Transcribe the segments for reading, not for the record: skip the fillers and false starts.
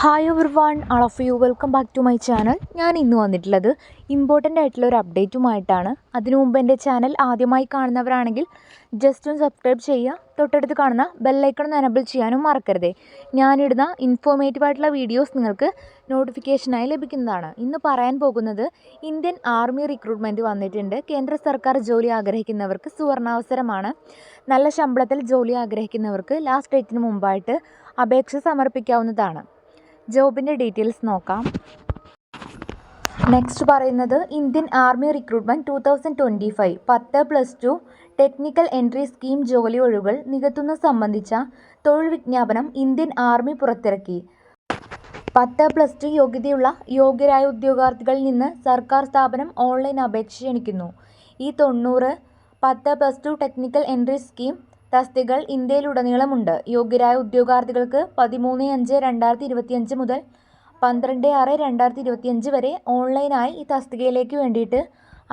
Hi everyone, all of you welcome back to my channel. ഞാൻ ഇന്ന് വന്നിട്ടുള്ളത് important ആയിട്ടുള്ള ഒരു അപ്ഡേറ്റുമായിട്ടാണ്. അതിനു മുമ്പ് എൻ്റെ ചാനൽ ആദ്യമായി കാണുന്നവരാണെങ്കിൽ ജസ്റ്റ് ഒന്ന് സബ്സ്ക്രൈബ് ചെയ്യുക, തൊട്ടടുത്ത് കാണുന്ന ബെല്ലൈക്കൺ ഒന്ന് എനബിൾ ചെയ്യാനും മറക്കരുതേ. ഞാനിടുന്ന ഇൻഫോർമേറ്റീവ് ആയിട്ടുള്ള വീഡിയോസ് നിങ്ങൾക്ക് നോട്ടിഫിക്കേഷനായി ലഭിക്കുന്നതാണ്. ഇന്ന് പറയാൻ പോകുന്നത് ഇന്ത്യൻ ആർമി റിക്രൂട്ട്മെൻറ്റ് വന്നിട്ടുണ്ട്. കേന്ദ്ര സർക്കാർ ജോലി ആഗ്രഹിക്കുന്നവർക്ക് സുവർണാവസരമാണ്. നല്ല ശമ്പളത്തിൽ ജോലി ആഗ്രഹിക്കുന്നവർക്ക് ലാസ്റ്റ് ഡേറ്റിന് മുമ്പായിട്ട് അപേക്ഷ സമർപ്പിക്കാവുന്നതാണ്. ജോബിൻ്റെ ഡീറ്റെയിൽസ് നോക്കാം. നെക്സ്റ്റ് പറയുന്നത് Indian army recruitment 2025 10+2 technical entry scheme ജോലി ഒഴിവുകൾ നികത്തുന്നത് സംബന്ധിച്ച തൊഴിൽ വിജ്ഞാപനം ഇന്ത്യൻ ആർമി പുറത്തിറക്കി. 10+2 യോഗ്യരായ ഉദ്യോഗാർത്ഥികളിൽ നിന്ന് സർക്കാർ സ്ഥാപനം ഓൺലൈൻ അപേക്ഷ ക്ഷണിക്കുന്നു. ഈ 90 10+2 ടെക്നിക്കൽ എൻട്രി സ്കീം തസ്തികകൾ ഇന്ത്യയിലുടനീളമുണ്ട്. യോഗ്യരായ ഉദ്യോഗാർത്ഥികൾക്ക് 13/5/2025 മുതൽ 12/6/2025 വരെ ഓൺലൈനായി ഈ തസ്തികയിലേക്ക് വേണ്ടിയിട്ട്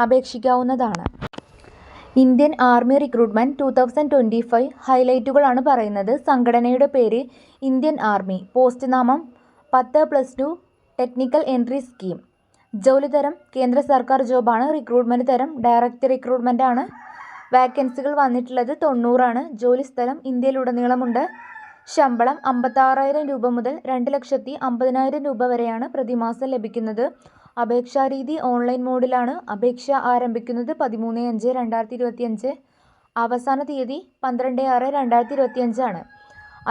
അപേക്ഷിക്കാവുന്നതാണ്. ഇന്ത്യൻ ആർമി റിക്രൂട്ട്മെൻറ്റ് 2025 ഹൈലൈറ്റുകളാണ് പറയുന്നത്. സംഘടനയുടെ പേര് ഇന്ത്യൻ ആർമി. പോസ്റ്റ് നാമം 10+2 ടെക്നിക്കൽ എൻട്രി സ്കീം. ജോലി തരം കേന്ദ്ര സർക്കാർ ജോബാണ്. റിക്രൂട്ട്മെൻറ്റ് തരം ഡയറക്റ്റ് റിക്രൂട്ട്മെൻ്റ് ആണ്. വാക്കൻസികൾ വന്നിട്ടുള്ളത് 90 ജോലി സ്ഥലം ഇന്ത്യയിലുടനീളമുണ്ട്. ശമ്പളം 56,000 രൂപ മുതൽ 2,50,000 രൂപ വരെയാണ് പ്രതിമാസം ലഭിക്കുന്നത്. അപേക്ഷാരീതി ഓൺലൈൻ മോഡിലാണ്. അപേക്ഷ ആരംഭിക്കുന്നത് 13/5/2025. അവസാന തീയതി 12/6/2025 ആണ്.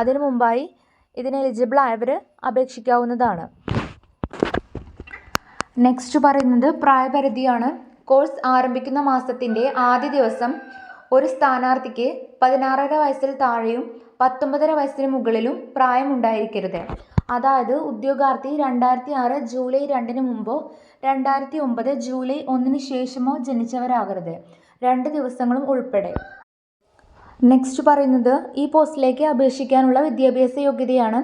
അതിനു മുമ്പായി ഇതിന് എലിജിബിൾ ആയവർ അപേക്ഷിക്കാവുന്നതാണ്. നെക്സ്റ്റ് പറയുന്നത് പ്രായപരിധിയാണ്. കോഴ്സ് ആരംഭിക്കുന്ന മാസത്തിൻ്റെ ആദ്യ ദിവസം ഒരു സ്ഥാനാർത്ഥിക്ക് 16.5 വയസ്സിൽ താഴെയും 19.5 വയസ്സിന് മുകളിലും പ്രായമുണ്ടായിരിക്കരുത്. അതായത് ഉദ്യോഗാർത്ഥി 2006 ജൂലൈ 2 മുമ്പോ 2009 ജൂലൈ 1 ശേഷമോ ജനിച്ചവരാകരുത്. 2 ദിവസങ്ങളും ഉൾപ്പെടെ. നെക്സ്റ്റ് പറയുന്നത് ഈ പോസ്റ്റിലേക്ക് അപേക്ഷിക്കാനുള്ള വിദ്യാഭ്യാസ യോഗ്യതയാണ്.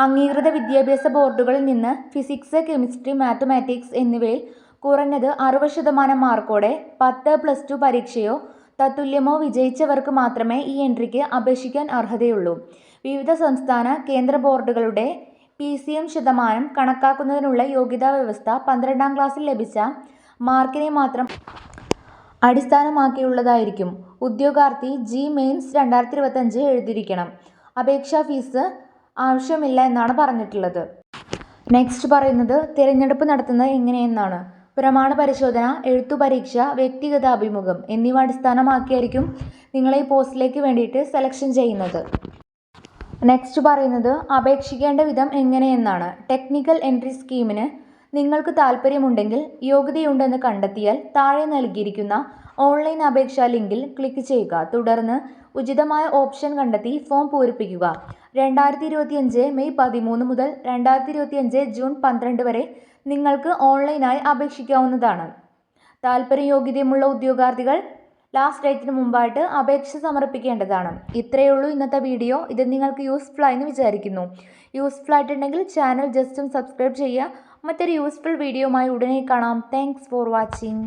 അംഗീകൃത വിദ്യാഭ്യാസ ബോർഡുകളിൽ നിന്ന് ഫിസിക്സ്, കെമിസ്ട്രി, മാത്തമാറ്റിക്സ് എന്നിവയിൽ കുറഞ്ഞത് 60% മാർക്കോടെ 10+2 പരീക്ഷയോ തത്തുല്യമോ വിജയിച്ചവർക്ക് മാത്രമേ ഈ എൻട്രിക്ക് അപേക്ഷിക്കാൻ അർഹതയുള്ളൂ. വിവിധ സംസ്ഥാന കേന്ദ്ര ബോർഡുകളുടെ PCM ശതമാനം കണക്കാക്കുന്നതിനുള്ള യോഗ്യതാ വ്യവസ്ഥ 12ാം ക്ലാസ്സിൽ ലഭിച്ച മാർക്കിനെ മാത്രം അടിസ്ഥാനമാക്കിയുള്ളതായിരിക്കും. ഉദ്യോഗാർത്ഥി മെയിൻസ് 2025 എഴുതിയിരിക്കണം. അപേക്ഷാ ഫീസ് ആവശ്യമില്ല എന്നാണ് പറഞ്ഞിട്ടുള്ളത്. നെക്സ്റ്റ് പറയുന്നത് തിരഞ്ഞെടുപ്പ് നടത്തുന്നത് എങ്ങനെയെന്നാണ്. പ്രമാണ പരിശോധന, എഴുത്തു പരീക്ഷ, വ്യക്തിഗത അഭിമുഖം എന്നിവ അടിസ്ഥാനമാക്കിയായിരിക്കും നിങ്ങളെ ഈ പോസ്റ്റിലേക്ക് വേണ്ടിയിട്ട് സെലക്ഷൻ ചെയ്യുന്നത്. നെക്സ്റ്റ് പറയുന്നത് അപേക്ഷിക്കേണ്ട വിധം എങ്ങനെയെന്നാണ്. ടെക്നിക്കൽ എൻട്രി സ്കീമിന് നിങ്ങൾക്ക് താൽപ്പര്യമുണ്ടെങ്കിൽ യോഗ്യതയുണ്ടെന്ന് കണ്ടെത്തിയാൽ താഴെ നൽകിയിരിക്കുന്ന ഓൺലൈൻ അപേക്ഷാ ലിങ്കിൽ ക്ലിക്ക് ചെയ്യുക. തുടർന്ന് ഉചിതമായ ഓപ്ഷൻ കണ്ടെത്തി ഫോം പൂരിപ്പിക്കുക. 2025 മെയ് 13 മുതൽ 2025 ജൂൺ 12 വരെ നിങ്ങൾക്ക് ഓൺലൈനായി അപേക്ഷിക്കാവുന്നതാണ്. യോഗ്യതയുമുള്ള ഉദ്യോഗാർത്ഥികൾ ലാസ്റ്റ് ഡേറ്റിന് മുമ്പായിട്ട് അപേക്ഷ സമർപ്പിക്കേണ്ടതാണ്. ഇത്രയേ ഉള്ളൂ ഇന്നത്തെ വീഡിയോ. ഇത് നിങ്ങൾക്ക് യൂസ്ഫുൾ ആയെന്ന് വിചാരിക്കുന്നു. യൂസ്ഫുൾ ആയിട്ടുണ്ടെങ്കിൽ ചാനൽ ജസ്റ്റ് ഒന്ന് സബ്സ്ക്രൈബ് ചെയ്യുക. മറ്റൊരു യൂസ്ഫുൾ വീഡിയോയുമായി ഉടനെ കാണാം. Thanks for watching.